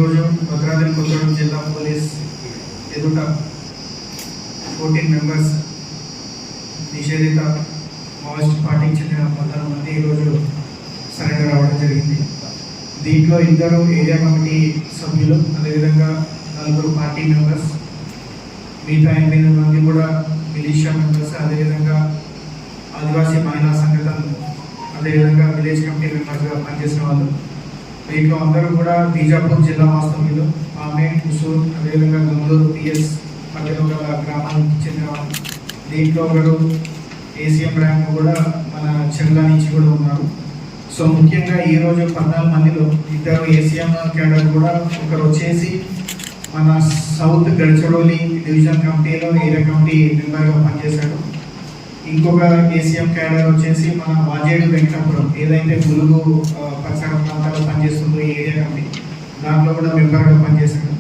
ఈరోజు భద్రాద్రి కొత్తగూడెం జిల్లా పోలీస్ ఎదుట 14 మెంబర్స్ నిషేధిత మావోయిస్ట్ పార్టీకి చెందిన 14 మంది ఈరోజు సరెండర్ అవ్వడం జరిగింది. దీంట్లో 2 ఏరియా కమిటీ సభ్యులు, అదేవిధంగా 4 పార్టీ మెంబర్స్, మిగతా 8 మంది కూడా మిలిషియా మెంబర్స్, అదేవిధంగా ఆదివాసీ మహిళా సంఘటన, అదేవిధంగా విలేజ్ కమిటీ మెంబర్స్గా పనిచేసిన వాళ్ళు. దీంట్లో అందరూ కూడా బీజాపూర్ జిల్లా వాస్తవ్యులు, ఆమె హుసూర్, అదేవిధంగా గంగూరు పిఎస్ మధ్యలో గల గ్రామానికి చెందిన వాళ్ళు. దీంట్లో ఒకరు ఏసీఎం ర్యాంక్ కూడా మన చెర్ల నుంచి కూడా ఉన్నారు. సో ముఖ్యంగా ఈరోజు 14 మందిలో 2 ఏసీఎం క్యాడర్ కూడా, ఒకరు వచ్చేసి మన సౌత్ గడ్చరోలి డివిజన్ కమిటీలో ఏరియా కమిటీ మెంబర్గా పనిచేశాడు. ఇంకొక ఏసీఎం క్యాడర్ వచ్చేసి మన వాజేడు వెంకటాపురం, ఏదైతే ములుగు పరిసర ప్రాంతాల్లో పనిచేస్తుందో ఈ ఏరియా కమిటీ, దాంట్లో కూడా మెంబర్గా పనిచేశాడు.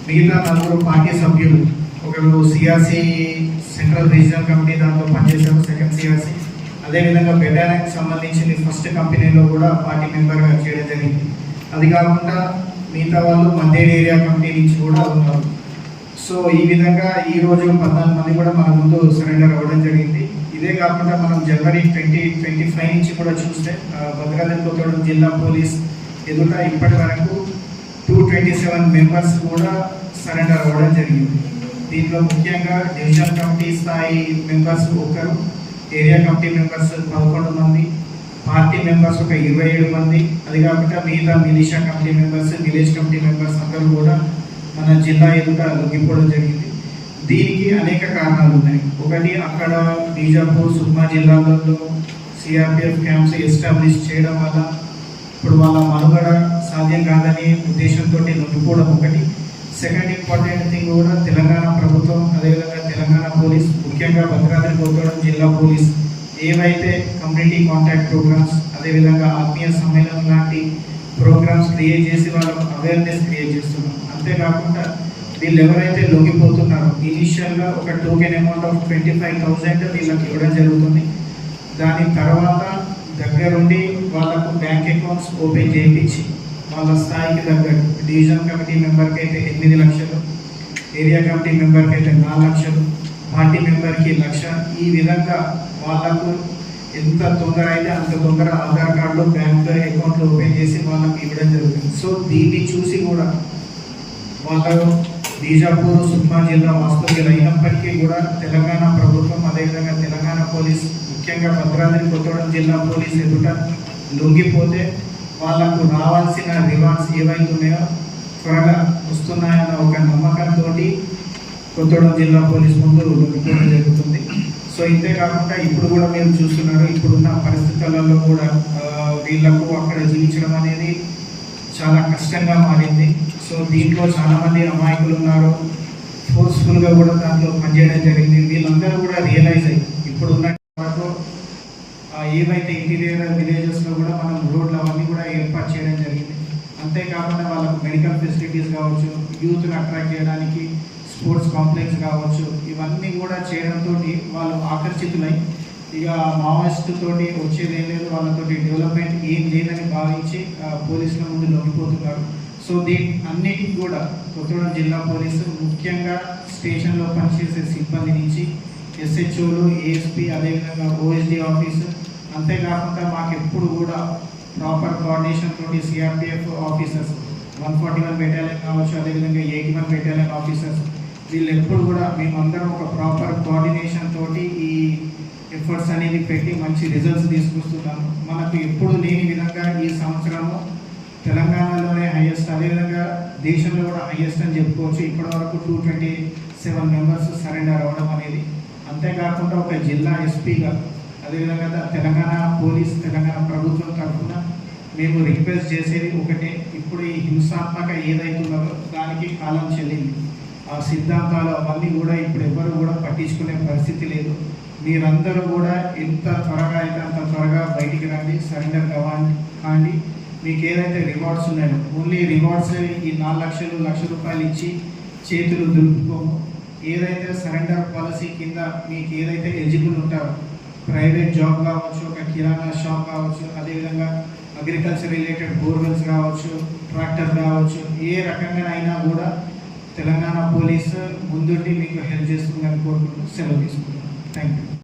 మిగతా 4 పార్టీ సభ్యులు, ఒకరు సిఆర్సీ సెంట్రల్ రీజనల్ కమిటీ దాంట్లో పనిచేశారు, సెకండ్ సిఆర్సీ. అదేవిధంగా బెటాలియన్కి సంబంధించిన ఫస్ట్ కంపెనీలో కూడా పార్టీ మెంబర్గా చేయడం జరిగింది. అది కాకుండా మిగతా వాళ్ళు మందేడి ఏరియా కమిటీ నుంచి కూడా ఉన్నారు. సో ఈ విధంగా ఈరోజు 14 మంది కూడా మన ముందు సరెండర్ అవ్వడం జరిగింది. ఇదే కాకుండా మనం జనవరి 2025 నుంచి కూడా చూస్తే భద్రాద్రి కొత్తగూడెం జిల్లా పోలీస్ ఎదుట ఇప్పటి వరకు 227 మెంబర్స్ కూడా సరెండర్ అవ్వడం జరిగింది. దీంట్లో ముఖ్యంగా డివిజన్ కమిటీ స్థాయి మెంబర్స్ 1, ఏరియా కమిటీ మెంబర్స్ 11 మంది, పార్టీ మెంబర్స్ ఒక 27 మంది, అది కాకుండా మిగతా militia committee members, village committee members అందరూ కూడా మన జిల్లా ఎదుట లొంగిపోవడం జరిగింది. దీనికి అనేక కారణాలు ఉన్నాయి. ఒకటి, అక్కడ బీజాపూర్, సుక్మా జిల్లాలలో సిఆర్పిఎఫ్ క్యాంప్స్ ఎస్టాబ్లిష్ చేయడం వల్ల ఇప్పుడు వాళ్ళ మనుగడ సాధ్యం కాదనే ఉద్దేశంతో లొంగిపోవడం ఒకటి. సెకండ్ ఇంపార్టెంట్ థింగ్ కూడా తెలంగాణ ప్రభుత్వం, అదేవిధంగా తెలంగాణ పోలీస్, ముఖ్యంగా భద్రాద్రి కొత్తగూడెం జిల్లా పోలీస్ ఏవైతే కమ్యూనిటీ కాంటాక్ట్ ప్రోగ్రామ్స్, అదేవిధంగా ఆత్మీయ సమ్మేళనం లాంటి ప్రోగ్రామ్స్ క్రియేట్ చేసి వాళ్ళకు అవేర్నెస్ క్రియేట్ చేస్తున్నారు. అంతేకాకుండా వీళ్ళు ఎవరైతే లొంగిపోతున్నారో ఇనీషియల్గా ఒక టోకెన్ అమౌంట్ ఆఫ్ 25,000 వీళ్ళకి ఇవ్వడం జరుగుతుంది. దాని తర్వాత దగ్గరుండి వాళ్ళకు బ్యాంక్ అకౌంట్స్ ఓపెన్ చేయించి వాళ్ళ స్థాయికి తగ్గట్టు డివిజన్ కమిటీ మెంబర్కి అయితే 8 లక్షలు, ఏరియా కమిటీ మెంబర్కి అయితే 4 లక్షలు, పార్టీ మెంబర్కి 1 లక్ష, ఈ విధంగా వాళ్ళకు ఎంత తొందర అయితే అంత తొందర ఆధార్ కార్డులో బ్యాంక్ అకౌంట్లు ఓపెన్ చేసి వాళ్ళకి ఇవ్వడం జరుగుతుంది. సో దీన్ని చూసి కూడా వాళ్ళు బీజాపూర్, సుక్మా జిల్లా వాస్తవ్యులు అయినప్పటికీ కూడా తెలంగాణ ప్రభుత్వం, అదేవిధంగా తెలంగాణ పోలీస్, ముఖ్యంగా భద్రాద్రి కొత్తగూడెం జిల్లా పోలీస్ ఎదుట లొంగిపోతే వాళ్ళకు రావాల్సిన రివార్డ్స్ ఏవైతే ఉన్నాయో త్వరగా వస్తున్నాయన్న ఒక నమ్మకంతో కొత్తగూడెం జిల్లా పోలీస్ ముందు లొంగిపోవడం జరుగుతుంది. సో ఇంతే కాకుండా ఇప్పుడు కూడా మీరు చూస్తున్నారు, ఇప్పుడున్న పరిస్థితులలో కూడా వీళ్ళకు అక్కడ జీవించడం అనేది చాలా కష్టంగా మారింది. సో దీంట్లో చాలామంది అమాయకులు ఉన్నారు, ఫోర్స్ఫుల్గా కూడా దాంట్లో పనిచేయడం జరిగింది. వీళ్ళందరూ కూడా రియలైజ్ అయ్యి ఇప్పుడున్న వరకు ఏవైతే ఇంటీరియర్ విలేజెస్లో కూడా మనం రోడ్లు అవన్నీ కూడా ఏర్పాటు చేయడం జరిగింది. అంతేకాకుండా వాళ్ళకు మెడికల్ ఫెసిలిటీస్ కావచ్చు, యూత్ని అట్రాక్ట్ చేయడానికి స్పోర్ట్స్ కాంప్లెక్స్ కావచ్చు, ఇవన్నీ కూడా చేయడంతో వాళ్ళు ఆకర్షితులై ఇక మావోయిస్ట్ తోటి వచ్చేది ఏం లేదు, వాళ్ళతోటి డెవలప్మెంట్ ఏం లేదని భావించి పోలీసుల ముందు లొంగిపోతున్నారు. సో దీని అన్నిటికీ కూడా కొత్తగూడెం జిల్లా పోలీసు, ముఖ్యంగా స్టేషన్లో పనిచేసే సిబ్బంది నుంచి ఎస్హెచ్ఓలు, ఏఎస్పీ, అదేవిధంగా ఓఎస్డీ ఆఫీసు, అంతేకాకుండా మాకు ఎప్పుడు కూడా ప్రాపర్ కోఆర్డినేషన్ తోటి సిఆర్పిఎఫ్ ఆఫీసర్స్ 141 బెటాలియన్ కావచ్చు, అదేవిధంగా 81 బెటాలియన్ ఆఫీసర్స్, వీళ్ళు ఎప్పుడు కూడా మేమందరం ఒక ప్రాపర్ కోఆర్డినేషన్ తోటి ఈ ఎఫర్ట్స్ అనేది పెట్టి మంచి రిజల్ట్స్ తీసుకొస్తున్నాము. మనకు ఎప్పుడు లేని విధంగా ఈ సంవత్సరము తెలంగాణలోనే హైయెస్ట్, అదేవిధంగా దేశంలో కూడా హైయెస్ట్ అని చెప్పుకోవచ్చు. ఇప్పటివరకు 227 మెంబర్స్ సరెండర్ అవ్వడం అనేది. అంతేకాకుండా ఒక జిల్లా ఎస్పీగా, అదేవిధంగా తెలంగాణ పోలీస్, తెలంగాణ ప్రభుత్వం తరఫున మేము రిక్వెస్ట్ చేసేది ఒకటే, ఇప్పుడు ఈ హింసాత్మక ఏదైతుందో దానికి కాలం చెల్లింది. ఆ సిద్ధాంతాలు అవన్నీ కూడా ఇప్పుడు ఎవరు కూడా పట్టించుకునే పరిస్థితి లేదు. మీరందరూ కూడా ఎంత త్వరగా అయితే అంత త్వరగా బయటికి రండి, సరెండర్ కాండి. మీకు ఏదైతే రివార్డ్స్ ఉన్నాయో ఓన్లీ రివార్డ్స్ ఈ 4 లక్షలు, 1 లక్ష రూపాయలు ఇచ్చి చేతులు దులుపుకోము. ఏదైతే సరెండర్ పాలసీ కింద మీకు ఏదైతే ఎలిజిబుల్ ఉంటారో, ప్రైవేట్ జాబ్ కావచ్చు, ఒక కిరాణా షాప్ కావచ్చు, అదేవిధంగా అగ్రికల్చర్ రిలేటెడ్ బోర్వెల్స్ కావచ్చు, ట్రాక్టర్ కావచ్చు, ఏ రకంగా అయినా కూడా తెలంగాణ పోలీసు ముందుండి మీకు హెల్ప్ చేస్తుందని కోరుకుంటూ సెలవు తీసుకుంటున్నాను. Thank you.